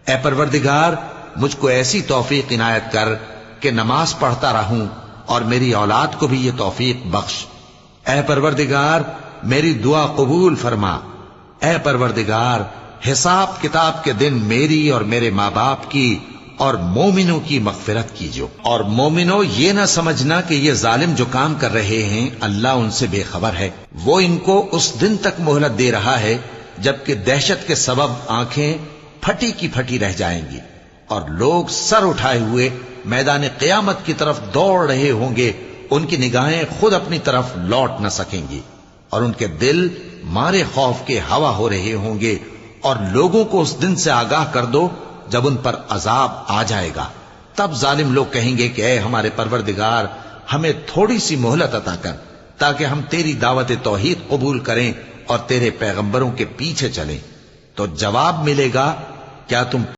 اے پروردگار مجھ کو ایسی توفیق عنایت کر کہ نماز پڑھتا رہوں اور میری اولاد کو بھی یہ توفیق بخش۔ اے پروردگار میری دعا قبول فرما۔ اے پروردگار حساب کتاب کے دن میری اور میرے ماں باپ کی اور مومنوں کی مغفرت کیجو۔ اور مومنوں یہ نہ سمجھنا کہ یہ ظالم جو کام کر رہے ہیں اللہ ان سے بے خبر ہے، وہ ان کو اس دن تک مہلت دے رہا ہے جبکہ دہشت کے سبب آنکھیں پھٹی کی پھٹی رہ جائیں گی اور لوگ سر اٹھائے ہوئے میدان قیامت کی طرف دوڑ رہے ہوں گے، ان کی نگاہیں خود اپنی طرف لوٹ نہ سکیں گی اور ان کے دل مارے خوف کے ہوا ہو رہے ہوں گے۔ اور لوگوں کو اس دن سے آگاہ کر دو جب ان پر عذاب آ جائے گا، تب ظالم لوگ کہیں گے کہ اے ہمارے پروردگار ہمیں تھوڑی سی مہلت عطا کر تاکہ ہم تیری دعوت توحید قبول کریں اور تیرے پیغمبروں کے پیچھے چلیں۔ تو جواب ملے گا کیا تم